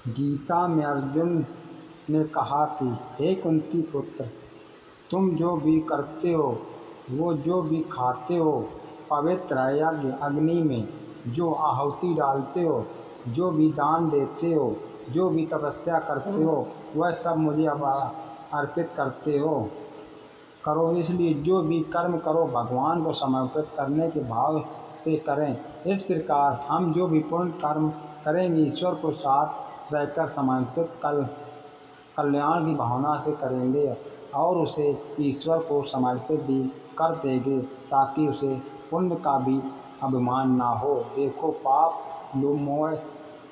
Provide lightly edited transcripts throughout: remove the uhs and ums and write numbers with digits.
गीता में अर्जुन ने कहा कि हे कुंती पुत्र, तुम जो भी करते हो, वो जो भी खाते हो, पवित्र यज्ञ अग्नि में जो आहुति डालते हो, जो भी दान देते हो, जो भी तपस्या करते हो, वह सब मुझे अब अर्पित करते हो करो। इसलिए जो भी कर्म करो भगवान को समर्पित करने के भाव से करें। इस प्रकार हम जो भी पुण्य कर्म करेंगे ईश्वर को साथ रहकर समर्पित कल्याण की भावना से करेंगे और उसे ईश्वर को समर्पित भी कर देंगे ताकि उसे पुण्य का भी अभिमान ना हो। देखो, पाप मोह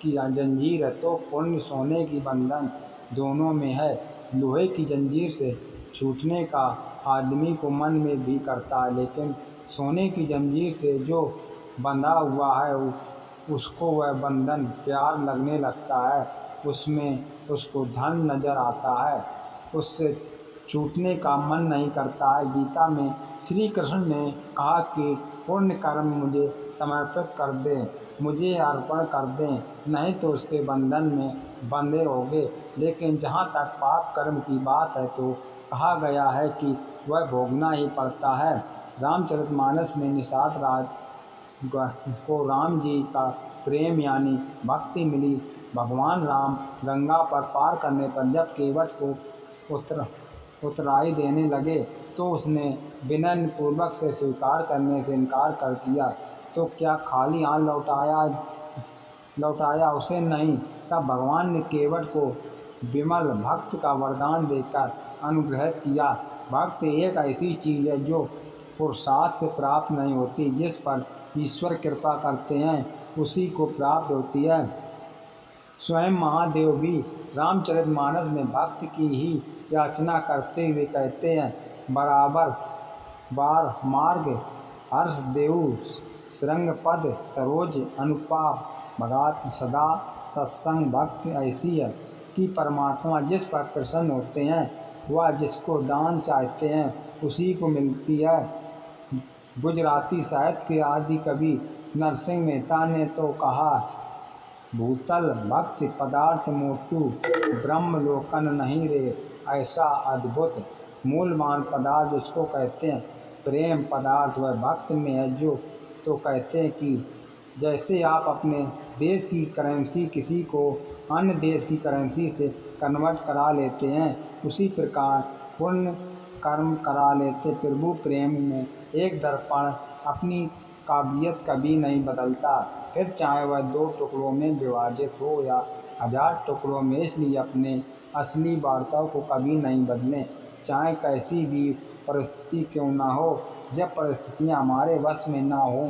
की जंजीर है तो पुण्य सोने की बंधन दोनों में है। लोहे की जंजीर से छूटने का आदमी को मन में भी करता है, लेकिन सोने की जंजीर से जो बंधा हुआ है उसको वह बंधन प्यार लगने लगता है, उसमें उसको धन नजर आता है, उससे छूटने का मन नहीं करता है। गीता में श्री कृष्ण ने कहा कि पुण्य कर्म मुझे समर्पित कर दें, मुझे अर्पण कर दें, नहीं तो उसके बंधन में बंधे रहोगे। लेकिन जहाँ तक पाप कर्म की बात है तो कहा गया है कि वह भोगना ही पड़ता है। रामचरितमानस में निषाद राज को राम जी का प्रेम यानी भक्ति मिली। भगवान राम गंगा पर पार करने पर जब केवट को उतराई देने लगे तो उसने विनय पूर्वक से स्वीकार करने से इनकार कर दिया। तो क्या खाली हाथ लौटाया उसे? नहीं। तब भगवान ने केवट को विमल भक्त का वरदान देकर अनुग्रह किया। भक्ति एक ऐसी चीज़ है जो पुरुषार्थ से प्राप्त नहीं होती, जिस पर ईश्वर कृपा करते हैं उसी को प्राप्त होती है। स्वयं महादेव भी रामचरितमानस में भक्त की ही याचना करते हुए कहते हैं, बराबर बार मार्ग हर्ष देव श्रृंग पद सरोज अनुपा भगात सदा सत्संग भक्ति ऐसी है कि परमात्मा जिस पर प्रसन्न होते हैं वह जिसको दान चाहते हैं उसी को मिलती है। गुजराती साहित्य के आदि कवि नरसिंह मेहता ने तो कहा, भूतल भक्ति पदार्थ मोटू ब्रह्म लोकन नहीं रे, ऐसा अद्भुत मूलवान पदार्थ जिसको कहते हैं प्रेम पदार्थ वह भक्त में है। जो तो कहते हैं कि जैसे आप अपने देश की करेंसी किसी को अन्य देश की करेंसी से कन्वर्ट करा लेते हैं, उसी प्रकार पुण्य कर्म करा लेते प्रभु प्रेम में एक दर्पण अपनी काबिलियत कभी नहीं बदलता, फिर चाहे वह 2 टुकड़ों में विभाजित हो या 1000 टुकड़ों में। इसलिए अपने असली वार्ताओं को कभी नहीं बदलें, चाहे कैसी भी परिस्थिति क्यों ना हो। जब परिस्थितियां हमारे वश में ना हो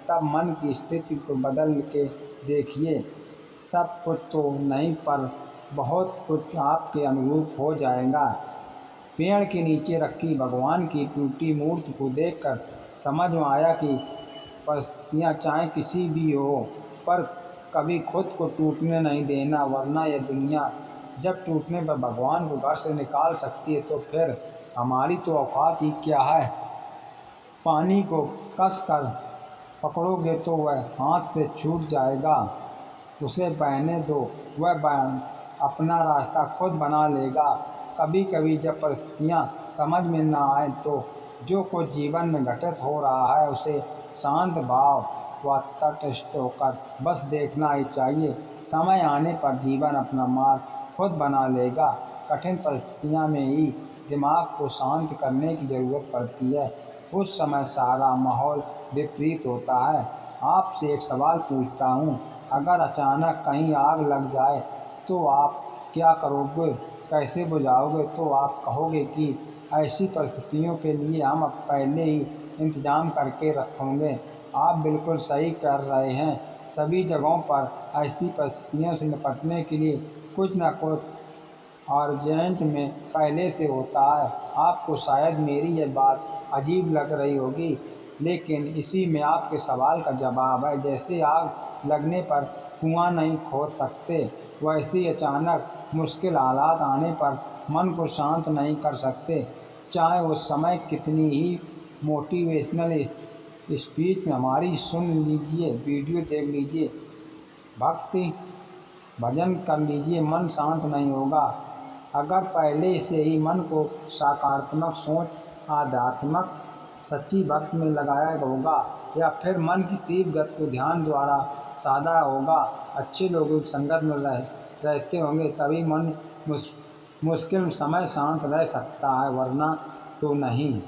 तब मन की स्थिति को बदल के देखिए। सब कुछ तो नहीं पर बहुत कुछ आपके अनुरूप हो जाएगा। पेड़ के नीचे रखी भगवान की टूटी मूर्ति को देखकर समझ में आया कि परिस्थितियाँ चाहे किसी भी हो पर कभी खुद को टूटने नहीं देना, वरना यह दुनिया जब टूटने पर भगवान को घर से निकाल सकती है तो फिर हमारी तो औकात ही क्या है। पानी को कस कर पकड़ोगे तो वह हाथ से छूट जाएगा, उसे बहने दो, वह अपना रास्ता खुद बना लेगा। कभी कभी जब परिस्थितियाँ समझ में ना आए तो जो कुछ जीवन में घटित हो रहा है उसे शांत भाव व तटस्थ होकर बस देखना ही चाहिए। समय आने पर जीवन अपना मार्ग खुद बना लेगा। कठिन परिस्थितियों में ही दिमाग को शांत करने की ज़रूरत पड़ती है, उस समय सारा माहौल विपरीत होता है। आपसे एक सवाल पूछता हूँ, अगर अचानक कहीं आग लग जाए तो आप क्या करोगे, कैसे बुझाओगे? तो आप कहोगे कि ऐसी परिस्थितियों के लिए हम अब पहले ही इंतजाम करके रखेंगे। आप बिल्कुल सही कर रहे हैं। सभी जगहों पर ऐसी परिस्थितियों से निपटने के लिए कुछ न कुछ अर्जेंट में पहले से होता है। आपको शायद मेरी यह बात अजीब लग रही होगी, लेकिन इसी में आपके सवाल का जवाब है। जैसे आग लगने पर कुआं नहीं खोद सकते, वैसे ही अचानक मुश्किल हालात आने पर मन को शांत नहीं कर सकते, चाहे उस समय कितनी ही मोटिवेशनल स्पीच में हमारी सुन लीजिए, वीडियो देख लीजिए। भक्ति भजन कर लीजिए, मन शांत नहीं होगा। अगर पहले से ही मन को सकारात्मक सोच, आध्यात्मक सच्ची भक्ति में लगाया होगा, या फिर मन की तीव्र गति को ध्यान द्वारा साधा होगा, अच्छे लोगों की संगत में रहते होंगे, तभी मन मुश्किल समय शांत रह सकता है, वरना तो नहीं।